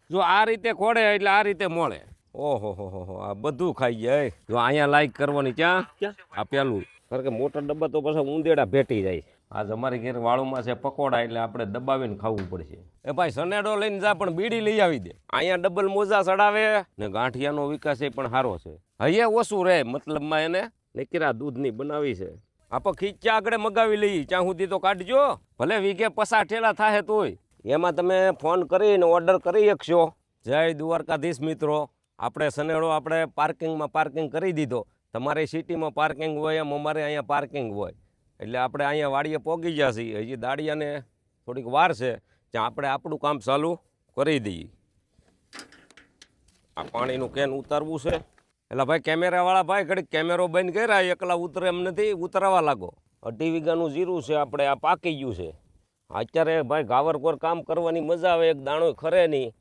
જો આ રીતે ખોડે એટલે આ રીતે મળે. ઓહો હો આ બધું ખાઈ જાય. જો અહીંયા લાઈક કરવાની ક્યાં આ પેલું, કારણ કે મોટા ડબ્બા તો પછી ઊંદેડા ભેટી જાય. આજ અમારી ઘેર વાળુમાં છે પકોડા, એટલે આપણે દબાવીને ખાવું પડશે. એ ભાઈ સનેડો લઈને જા, પણ બીડી લઈ આવી દે. અહીંયા ડબલ મોજા ચડાવે ને ગાંઠિયાનો વિકાસ એ પણ સારો છે. હૈયે ઓછું રહે, મતલબમાં એને નીકળ્યા દૂધની બનાવી છે. આપણે ખીચા આગળ મગાવી લઈએ, ત્યાં સુધી તો કાઢજો. ભલે વીઘે 50 ઠેલા થાય તોય એમાં તમે ફોન કરીને ઓર્ડર કરી શકશો. જય દ્વારકાધીશ મિત્રો, આપણે સનેડો આપણે પાર્કિંગ કરી દીધો. તમારી સિટીમાં પાર્કિંગ હોય એમ અમારે અહીંયા પાર્કિંગ હોય, એટલે આપણે અહીંયા વાડીએ પહોંચી ગયા છીએ. હજી દાડિયાને થોડીક વાર છે, ત્યાં આપણે આપણું કામ ચાલુ કરી દઈએ. આ પાણીનું કેન ઉતારવું છે. એટલે ભાઈ કેમેરાવાળા ભાઈ ઘડીક કેમેરો બંધ કર્યા, એકલા ઉતરે એમ નથી, ઉતરવા લાગો. 2.5 વીઘાનું જીરું છે, આપણે આ પાકી ગયું છે. અત્યારે ભાઈ ગાવરકોર કામ કરવાની મજા આવે, એક દાણો ખરે નહીં.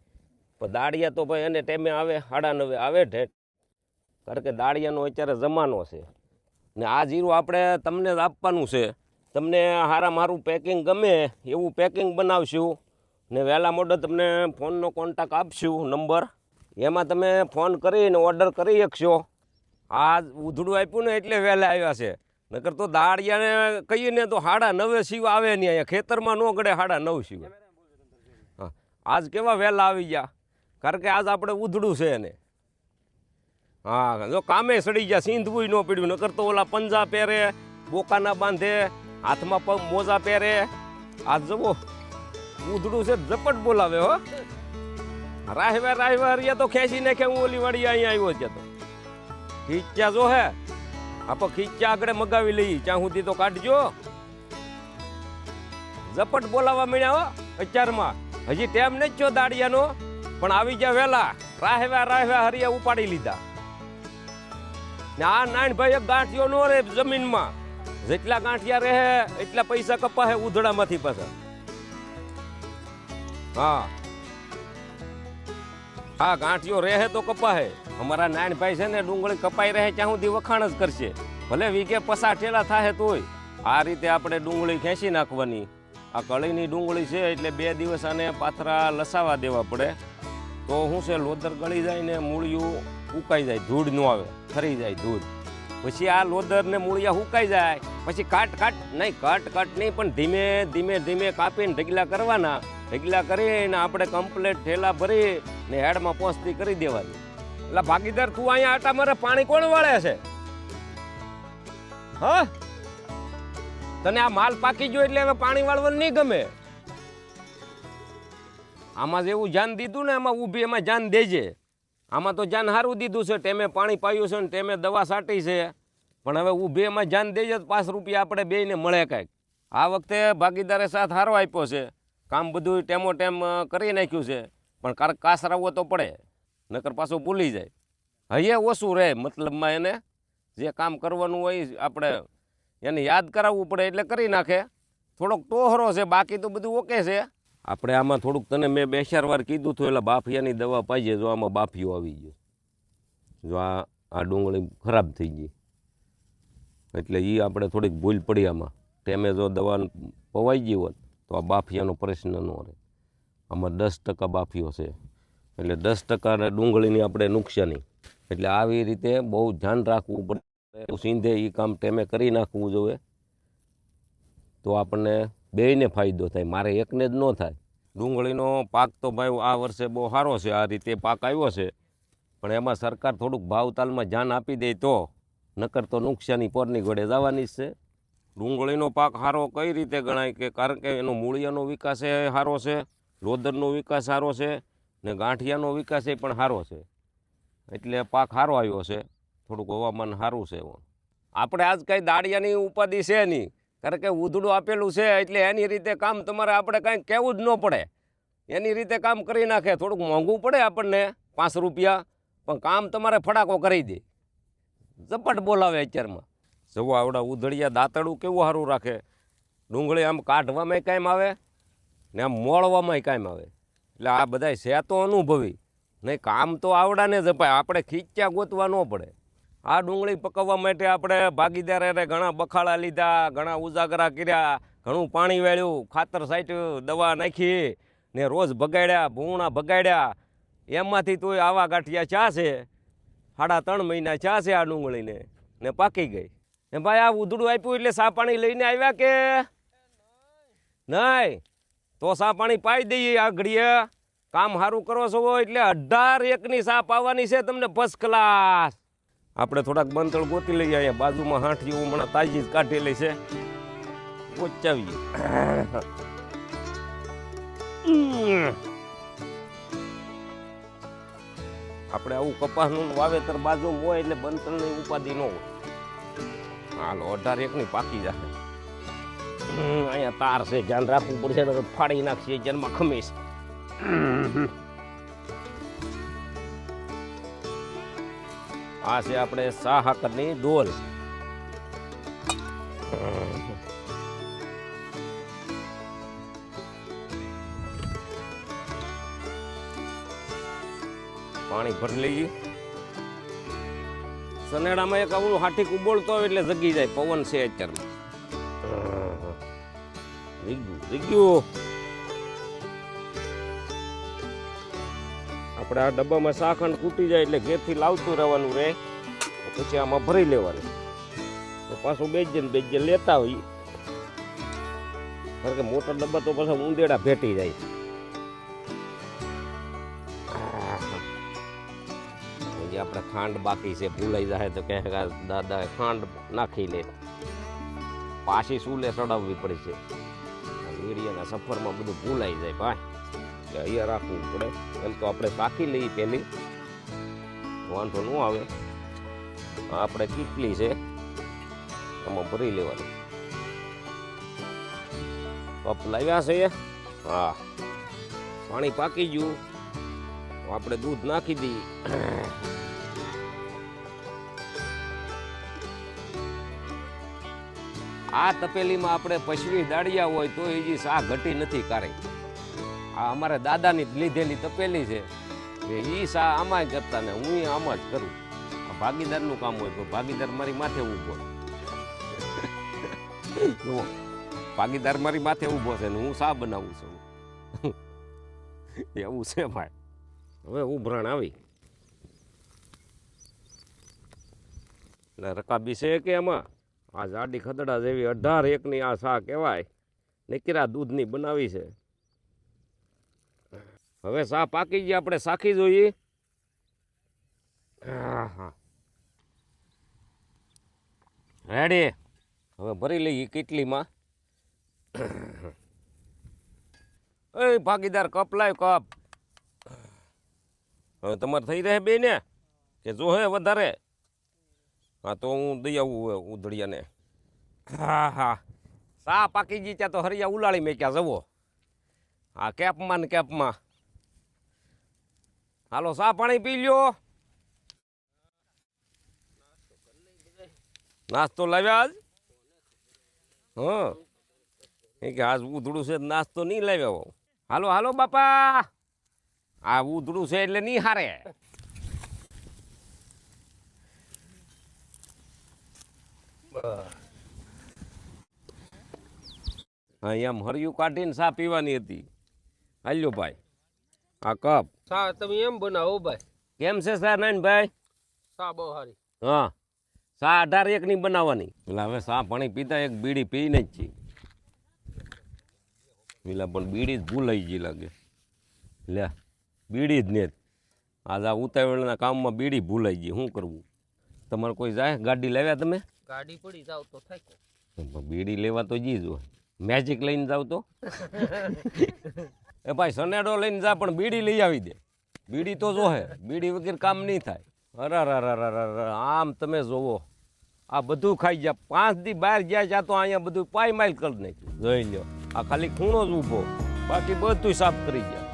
પણ દાળિયા તો ભાઈ એને ટાઈમે આવે 9:30 આવે ઠેઠ, કારણ કે દાળિયાનો અત્યારે જમાનો છે. ને આ જીરું આપણે તમને જ આપવાનું છે. તમને સારામાં સારું પેકિંગ ગમે એવું પેકિંગ બનાવશું ને વહેલા મોડે તમને ફોનનો કોન્ટેક્ટ આપશું નંબર, એમાં તમે ફોન કરીને ઓર્ડર કરી શકશો. આ ઉધડું આપ્યું ને એટલે વહેલા આવ્યા છે, નકર તો દાળિયાને કહીએ ને તો 9:30 શિવ આવે નહીં. અહીંયા ખેતરમાં ન ગળે 9:30 શિવ. હા, આજ કેવા વહેલા આવી ગયા, કારણ કે આજ આપણે ઉધડું છે એને. હા, જો કામે સડી ગયા, સીંધવું ન પડ્યું. નકર તો ઓલા પંજા પહેરે, બોકાના બાંધે, હાથમાં પગ મોજા પહેરે. આજ જવો ઉધડું છે, ઝપટ બોલાવે. હો રાહવા હરિયા તો ખેંચી નાખે. હું ઓલી વાળી અહીંયા આવ્યો છે તો ખીચ્યા જો હે આપણે ખીચ્યા આગળ મગાવી લઈએ, ત્યાં સુધી તો કાઢજો. ઝપટ બોલાવા મળ્યા હો અત્યારમાં. હજી ટેમ નથી થયો દાડિયાનો, પણ આવી ગયા વહેલા. રાહવા હરિયા ઉપાડી લીધા. ને આ નાનભાઈ એક ગાંઠિયો નો રે જમીનમાં. જેટલા ગાંઠિયા રહે એટલા પૈસા કપાહે ઉધડામાંથી પાછા. હા ગાંઠિયો રહે તો કપાહે. અમારા નાનભાઈ છે ને ડુંગળી કપાઈ રહે ત્યાં સુધી વખાણ જ કરશે, ભલે વીઘે 50 ઠેલા થાય તોય. આ રીતે આપણે ડુંગળી ખેંચી નાખવાની. આ કળીની ડુંગળી છે એટલે 2 દિવસ આને પાથરા લસાવા દેવા પડે, તો શું છે લોદર ગળી જાય ને મૂળિયું ઉકાઈ જાય, ધૂળ ન આવે, ખરી જાય ધૂળ. પછી આ લોદર ને મૂળિયા ઉકાઈ જાય પછી કાટ નહીં પણ ધીમે કાપીને ઢગલા કરવાના. ઢગલા કરીને આપણે કમ્પ્લેટ ઠેલા ભરી ને હેડમાં પહોંચતી કરી દેવાની. એટલે ભાગીદાર તું અહીંયા આટા મારે પાણી કોણ વાળે છે? હા, તને આ માલ પાકી ગયો એટલે હવે પાણી વાળવાનું નહીં ગમે. આમાં જેવું જાન દીધું ને એમાં ઊભી એમાં જાન દેજે. આમાં તો જાન સારું દીધું છે, ટેમે પાણી પાયું છે ને ટેમે દવા છાંટી છે, પણ હવે ઊભી એમાં જાન દેજે તો 5 રૂપિયા આપણે બેયને મળે કાંઈક. આ વખતે ભાગીદારે સાથ સારો આપ્યો છે, કામ બધું ટેમો ટેમ કરી નાખ્યું છે, પણ કાસરાવો તો પડે, નકર પાછું ભૂલી જાય. હૈયે ઓછું રહે, મતલબમાં એને જે કામ કરવાનું હોય આપણે એને યાદ કરાવવું પડે એટલે કરી નાખે. થોડોક ટોહરો છે, બાકી તો બધું ઓકે છે. આપણે આમાં થોડુંક તને મેં 2-4 વાર કીધું હતું એટલે બાફિયાની દવા પાઈએ. જો આમાં બાફિયો આવી ગયો, જો આ ડુંગળી ખરાબ થઈ ગઈ એટલે એ આપણે થોડીક ભૂલ પડી આમાં. ટેમે જો દવા પવાઈ ગઈ હોત તો આ બાફિયાનો પ્રશ્ન ન રહે. આમાં 10% બાફિયો છે, એટલે 10% ડુંગળીની આપણે નુકસાની. એટલે આવી રીતે બહુ ધ્યાન રાખવું પડે. સીધે એ કામ ટેમે કરી નાખવું જોઈએ, તો આપણને બેયને ફાયદો થાય, મારે એકને જ ન થાય. ડુંગળીનો પાક તો ભાઈ આ વર્ષે બહુ સારો છે, આ રીતે પાક આવ્યો છે, પણ એમાં સરકાર થોડુંક ભાવતાલમાં ધ્યાન આપી દે તો, નકર તો નુકસાની પરની ઘોડે જવાની જ છે. ડુંગળીનો પાક સારો કઈ રીતે ગણાય કે કારણ કે એનો મૂળિયાનો વિકાસ એ સારો છે, લોદરનો વિકાસ સારો છે ને ગાંઠિયાનો વિકાસ એ પણ સારો છે, એટલે પાક સારો આવ્યો છે. થોડુંક હવામાન સારું છે. આપણે આજ કાંઈ દાળિયાની ઉપાધિ છે નહીં, કારણ કે ઉધડું આપેલું છે એટલે એની રીતે કામ તમારે આપણે કાંઈ કહેવું જ ન પડે, એની રીતે કામ કરી નાખે. થોડુંક મોંઘું પડે આપણને 5 રૂપિયા, પણ કામ તમારે ફટાકો કરી દે, ઝપટ બોલાવે. અત્યારમાં જવો આવડા ઉધડિયા દાંતડું કેવું સારું રાખે. ડુંગળી આમ કાઢવામાં કાયમ આવે ને આમ મોળવામાં કાયમ આવે. એટલે આ બધા છે તો અનુભવી, નહીં કામ તો આવડાને જ અપાય. આપણે ખીચ્યા ગોતવા ન પડે. આ ડુંગળી પકવવા માટે આપણે ભાગીદારે ઘણા બખાડા લીધા, ઘણા ઉજાગરા કર્યા, ઘણું પાણી વેળ્યું, ખાતર છાંટ્યું, દવા નાખી ને રોજ ભગાડ્યા, ભૂંગણા ભગાડ્યા એમાંથી તોય આવા ગાંઠિયા ચા છે 3.5 મહિના ચા છે આ ડુંગળીને ને પાકી ગઈ. ને ભાઈ આ ઉધડું આપ્યું એટલે સા પાણી લઈને આવ્યા કે નહીં? તો સા પાણી પાઈ દઈએ આ ઘડીએ. કામ સારું કરો છો એટલે 18-1ની સા પાવાની છે તમને ફર્સ્ટ ક્લાસ. આપણે થોડાક બંતળ ગોતી લઈએ, અહીંયા બાજુમાં હાંઠી હમણાં તાજી જ કાઢેલી છે, પહોંચાવીએ. આપણે આવું કપાસનું વાવેતર બાજુમાં હોય એટલે બંતળની ઉપાધિ ન હોય. હાલો 18-1ની પાકી જશે. અહીંયા તાર છે, ધ્યાન રાખવું પડશે, તો ફાડી નાખશે જન્મ ખમીશ. આ છે આપણે સા હાકરની ડોલ. પાણી ભરી લઈએ. સનેડામાં એક આવડું હાથી ઉબોળતો હોય એટલે જગી જાય, પવન છે અત્યારમાં. આપણે આ ડબ્બામાં સાખંડ કૂટી જાય એટલે ઘેરથી લાવતું રહેવાનું રહે, પછી આમાં ભરી લેવાનું. પાછું બેજે લેતા હોય, કારણ કે મોટા ડબ્બા તો પાછા ઊંદેડા ભેટી જાય. આપણે ખાંડ બાકી છે, ભૂલાઈ જાય તો કહે દાદા ખાંડ નાખી લે, પાછી સુલે ચડાવવી પડે છે. વીડિયાના સફરમાં બધું ભૂલાઈ જાય ભાઈ, અહીંયા રાખવું પડે. એમ તો આપણે પાકી લઈએ પેલી, વાંધો ન આવે. આપણે કેટલી છે આમાં ભરી લેવાની. કપ લાવ્યા છે, હા પાણી પાકી ગયું, આપણે દૂધ નાખી દઈએ. આ તપેલીમાં આપણે પશવી દાળિયા હોય તો એ સા ઘટી નથી કાઢી. આ અમારા દાદાની લીધેલી તપેલી છે, એ સા આમાં કરતા ને હું આમાં જ કરું. આ ભાગીદારનું કામ હોય તો ભાગીદાર મારી માથે ઊભો, ભાગીદાર મારી માથે ઊભો છે ને હું સા બનાવું છું. એવું છે ભાઈ. હવે ઉભરાણ આવી એટલે રકાબી છે કે એમાં આ જાડી ખદડા જેવી 18-1ની આ સા કહેવાય. નીકળ્યા દૂધની બનાવી છે. હવે સા પાકી ગઈ, આપણે સાખી જોઈએ. હા રેડી. હવે ભરી લઈએ કેટલીમાં. એ ભાગીદાર કપ લાવ, કપ. હવે તમારે થઈ રહે બે ને કે જો હે વધારે? હા તો હું દઈ આવું ઉધડિયાને. હા સા પાકી ગઈ ત્યાં તો હરિયા ઉલાળી મેક્યા જવો. હા કેપમાં ને કેપમાં. હાલો સા પાણી પી લ્યો. નાસ્તો લાવ્યા આજ? હા એ કે આજ ઉધડું છે નાસ્તો નહીં લાવ્યા. હાલો હાલો બાપા, આ ઉધડું છે એટલે નહીં હારે. હા એમ હરિયું કાઢીને સા પીવાની હતી. હાલ્યો ભાઈ આ કપ સા તમે એમ બનાવો ભાઈ. કેમ છે સા નાનભાઈ? સા બહુ સારી. હા સા 18-1ની બનાવવાની. એટલે હવે સા પાણી પીતા એક બીડી પીને જ છીએ. પેલા પણ બીડી જ ભૂલાઈ ગઈ લાગે. લે બીડી જ ને આજ આ ઉતાવળના કામમાં બીડી ભૂલાઈ ગઈ. શું કરવું? તમારે કોઈ જાય? ગાડી લાવ્યા તમે? ગાડી પડી જાવ તો થાય. બીડી લેવા તો જી જો મેજિક લઈને જાવ તો એ ભાઈ સનેડો લઈને જા પણ બીડી લઈ આવી દે. બીડી તો જોહે, બીડી વગર કામ નહીં થાય. અરે આમ તમે જોવો આ બધું ખાઈ ગયા. 5 દી બહાર ગયા ત્યાં તો અહીંયા બધું પાયમાલ કરી નાખ્યું. જોઈ લો આ ખાલી ખૂણો જ ઊભો, બાકી બધું સાફ કરી ગયા.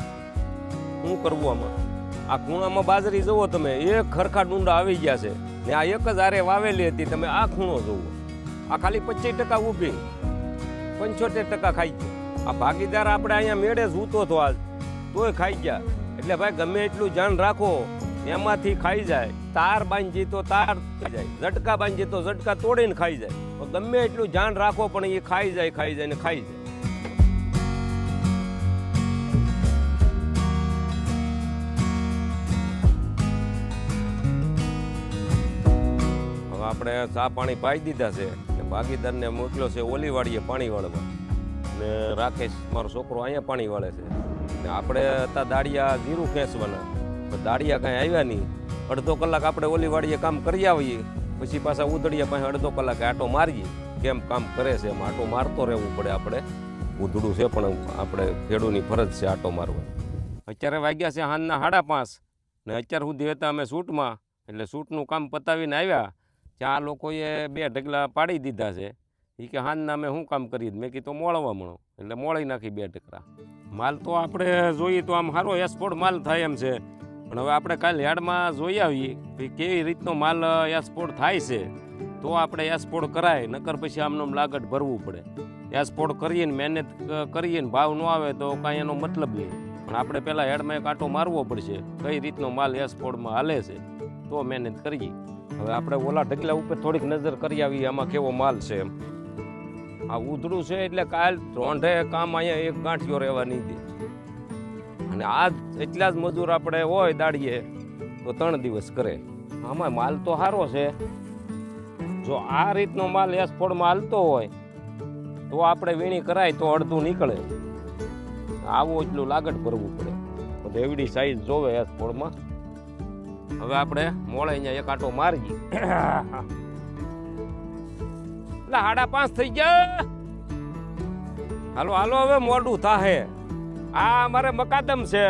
શું કરવું આમાં? આ ખૂણામાં બાજરી જુઓ તમે, એક ખરખા ડુંડા આવી ગયા છે ને આ એક જ આરે વાવેલી હતી. તમે આ ખૂણો જુઓ, આ ખાલી 25% ઊભી, 75% ખાઈ ગયા. આ ભાગીદાર આપણે અહીંયા મેળે સૂતો હતો આજ, તોય ખાઈ ગયા. એટલે ભાઈ ગમે એટલું ધ્યાન રાખો, એમાંથી ખાઈ જાય. તાર બાંધી તો તાર ખાઈ જાય, ઝટકા બાંધી તો ઝટકા તોડીને ખાઈ જાય. ગમે એટલું ધ્યાન રાખો પણ એ ખાઈ જાય ને ખાઈ જાય. આપણે ચા પાણી પાઈ દીધા છે ને ભાગીદારને મોકલ્યો છે ઓલી વાડીએ પાણી વાળવા ને રાકેશ મારો છોકરો અહીંયા પાણી વાળે છે ને આપણે હતા દાડિયા જીરું ખેંચવાના તો દાડિયા કાંઈ આવ્યા નહીં. અડધો કલાક આપણે ઓલી વાડીએ કામ કરી આવીએ પછી પાછા ઉધડિયા પાસે અડધો કલાકે આટો મારીએ કેમ કામ કરે છે એમ આટો મારતો રહેવું પડે. આપણે ઉધડું છે પણ આપણે ખેડૂની ફરજ છે આટો મારવા. અત્યારે વાગ્યા છે સાંજના 5:30 ને અત્યાર સુધી હતા અમે શૂટમાં એટલે શૂટનું કામ પતાવીને આવ્યા ત્યાં આ લોકોએ 2 ઢગલા પાડી દીધા છે. એ કે હાંજના અમે શું કામ કરીએ મેં કીધું મોળવા મળો એટલે મોળી નાખી 2 ઢગલા. માલ તો આપણે જોઈએ તો આમ સારો એક્સપોર્ટ માલ થાય એમ છે પણ હવે આપણે કાલે યાર્ડમાં જોઈ આવીએ કે કેવી રીતનો માલ એક્સપોર્ટ થાય છે તો આપણે એક્સપોર્ટ કરાય નકર પછી આમનો લાગત ભરવું પડે. એક્સપોર્ટ કરીએ ને મહેનત કરીએ ને ભાવ ન આવે તો કાંઈ એનો મતલબ નહીં પણ આપણે પહેલાં હેડમાં એક આંટો મારવો પડશે કઈ રીતનો માલ એક્સપોર્ટમાં હાલે છે તો મહેનત કરીએ. હવે આપણે ઓલા ઢગલા ઉપર થોડીક નજર કરી આવીએ આમાં કેવો માલ છે એમ. આ ઉધડું છે એટલે કાલ રોંઢે કામ અહીંયા એક ગાંઠિયો રહેવા નહીં દે અને આ એટલા જ મજૂર આપણે હોય દાડીએ તો 3 દિવસ કરે. આમાં માલ તો સારો છે જો આ રીતનો માલ એક્સપોર્ટમાં હાલતો હોય તો આપણે વીણી કરાય તો અડધું નીકળે. આવું એટલું લાગત ભરવું પડે તો એવડી સાઈઝ જોવે એક્સપોર્ટમાં. હવે આપણે મોળે અહીંયા એક આંટો મારીએ. એટલે 5:30 થઈ ગયા. હાલો હાલો હવે મોડું થાહે. આ અમારે મકાદમ છે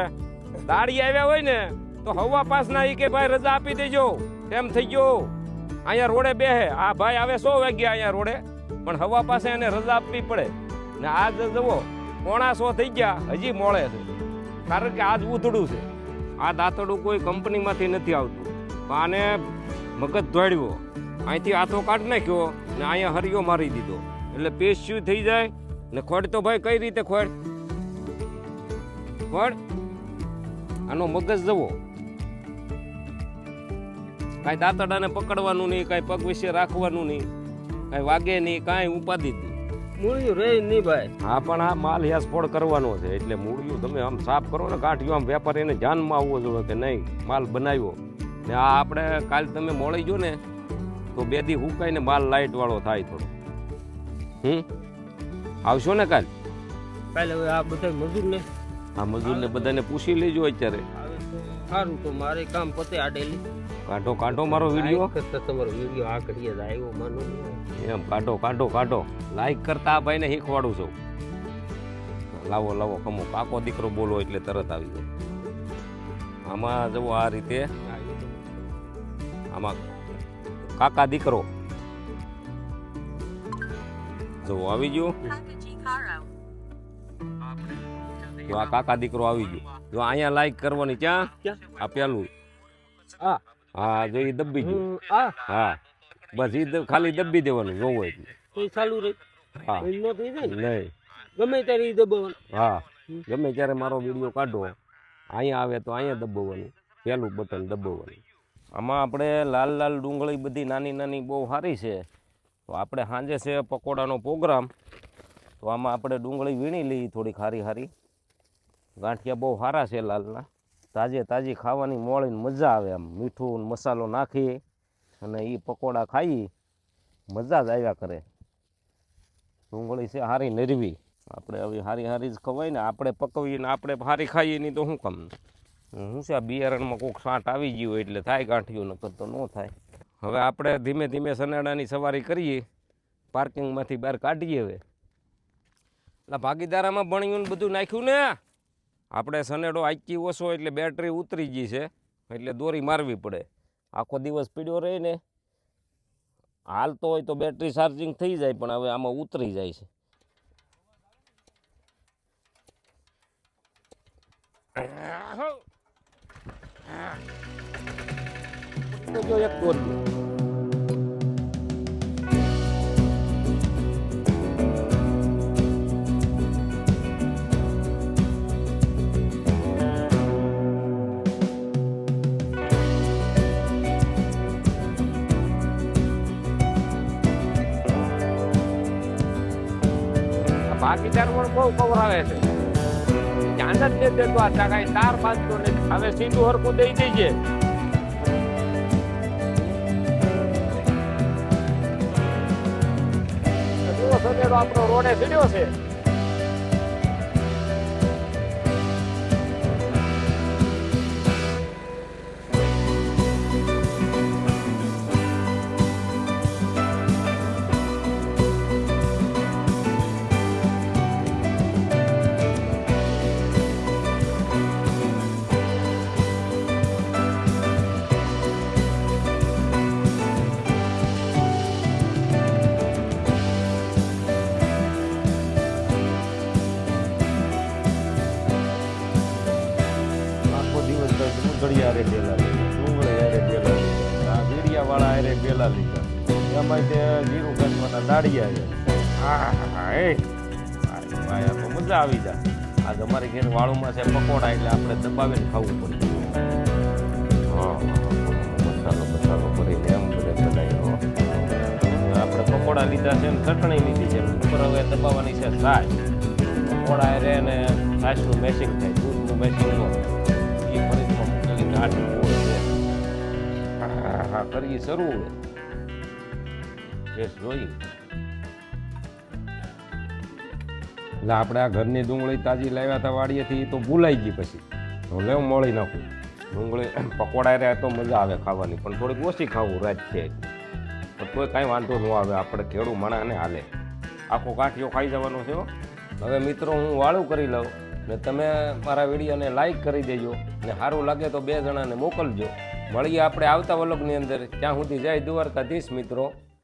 દાડી આવ્યા હોય ને તો 5:15 ઈ કે ભાઈ રજા આપી દેજો તેમ થઈ ગયો. અહીંયા રોડે બેહે આ ભાઈ આવે 100 વાગ્યા અહીંયા રોડે પણ 5:15 એને રજા આપવી પડે ને આજ જવો 9:45 થઈ ગયા હજી મોળે છે કારણ કે આજ ઉધડું છે. આ દાંતડું કોઈ કંપનીમાંથી નથી આવતું પણ આને મગજ દોડ્યો અહીંથી આથો કાઢ નાખ્યો ને અહીંયા હરિયો મારી દીધો એટલે પેશ શું થઈ જાય ને ખોડ તો ભાઈ કઈ રીતે ખોડ આનો મગજ જવો કાંઈ દાંતડાને પકડવાનું નહીં કાંઈ પગ વિશે રાખવાનું નહીં કાંઈ વાગે નહીં કાંઈ ઉપાધિ નહીં. મૂળિયું રહે નહીં ભાઈ. હા પણ આ માલ એક્સપોર્ટ કરવાનો છે એટલે મૂળિયું તમે આમ સાફ કરો ને ગાંઠિયું આમ વેપારીને ધ્યાનમાં આવવો જોઈએ કે નહીં માલ બનાવ્યો ને આ આપણે કાલ તમે મોળી જો ને તો 2 દી હુકાઈને માલ લાઇટ વાળો થાય થોડો. આવશો ને કાલ? કાલે હવે આ બધા મજૂરને આ મજૂરને બધાને પૂછી લેજો અત્યારે. સારું તો મારે કામ પતે આ ડેલી કાઢો મારો વિડીયો તમારો વિડીયો આ કરીએ આવ્યો માનો એમ કાઢો લાઈક કરતા આ ભાઈને શીખવાડું છું. લાવો કમો કાકો દીકરો બોલો એટલે તરત આવી જાય. આમાં જવો આ રીતે આમાં કાકા દીકરો જો આવી ગયો. જો આ કાકા દીકરો આવી ગયો. જો અહીંયા લાઈક કરવાની ક્યાં આ પેલું હા જો એ દબી ગયું. હા બસ એ ખાલી દબી દેવાનું જોવું એટલે ચાલુ રહે. હા નહીં ગમે ત્યારે દબાવવાનું. હા ગમે ત્યારે મારો વિડીયો કાઢો અહીંયા આવે તો અહીંયા દબાવવાનું પહેલું બટન દબાવવાનું. આમાં આપણે લાલ ડુંગળી બધી નાની બહુ સારી છે તો આપણે સાંજે છે પકોડાનો પ્રોગ્રામ તો આમાં આપણે ડુંગળી વીણી લઈએ થોડી ખારી ગાંઠિયા બહુ સારા છે લાલના તાજી ખાવાની મોળીને મજા આવે આમ મીઠું મસાલો નાખી અને એ પકોડા ખાઈ મજા જ આવ્યા કરે. ડુંગળી છે સારી નરવી આપણે હવે હારી જ ખવાય ને આપણે પકવીએ ને આપણે સારી ખાઈએ નહીં તો શું કામ શું છે આ બિયારણમાં કોઈક સાંટ આવી ગયું હોય એટલે થાય ગાંઠિયું નકર તો ન થાય. હવે આપણે ધીમે ધીમે સનેડાની સવારી કરીએ પાર્કિંગમાંથી બહાર કાઢીએ. હવે એટલે ભાગીદારામાં ભણ્યું બધું નાખ્યું ને આપણે સનેડો આંકી ઓછો એટલે બેટરી ઉતરી ગઈ છે એટલે દોરી મારવી પડે. આખો દિવસ પીડ્યો રહે ને હાલતો હોય તો બેટરી ચાર્જિંગ થઈ જાય પણ હવે આમાં ઉતરી જાય છે. જો એક દોરી ભાગીદાર પણ બહુ કવરાવે છે ધ્યાન જ નથી દેતો. આ કાંઈ તાર બાંધતો નથી હવે સીધું હરકું દઈ દેજે. સદેડો આપણો રોડે ચડ્યો છે. આખો દિવસ ડુંગળી હારે બેલા લીધા, ડુંગળી હારે બેલા લીધા, આ વીડિયાવાળા હારે બેલા લીધા, એમાં તે જીરું કાઢવાના દાળિયા છે. ભાઈ આ તો મજા આવી જાય. આજ અમારી ઘેર વાળુમાં છે પકોડા, એટલે આપણે દબાવીને ખાવું પડે. હા મસાલો મસાલો ભરીને એમ બધે બનાવ્યો. આપણે પકોડા લીધા છે ને ચટણી લીધી છે, ઉપર હવે દબાવવાની છે છાશ. પકોડા હારે ને છાશનું મેશિંગ થાય, દૂધનું મેશિંગ ન થાય. એ ફરીજમાં મૂકેલી ગાંઠ ગોળ છે. હા કરીએ શરૂ હવે ટેસ્ટ જોઈ. એટલે આપણે આ ઘરની ડુંગળી તાજી લાવ્યા હતા વાડીએથી, એ તો ભૂલાઈ ગઈ. પછી તો લેવ મળી નાખું ડુંગળી. પકોડા રહ્યા તો મજા આવે ખાવાની, પણ થોડીક ઓછી ખાવું રાત છે. પણ કોઈ કાંઈ વાંધો ન આવે, આપણે ખેડૂ માણસને હાલે. આખો કાઠિયો ખાઈ જવાનો છે. હવે મિત્રો હું વાળું કરી લઉં ને તમે મારા વિડીયોને લાઈક કરી દેજો, ને સારું લાગે તો 2 જણાને મોકલજો. મળીએ આપણે આવતા વ્લોગની અંદર. ત્યાં સુધી જય દ્વારકાધીશ મિત્રો.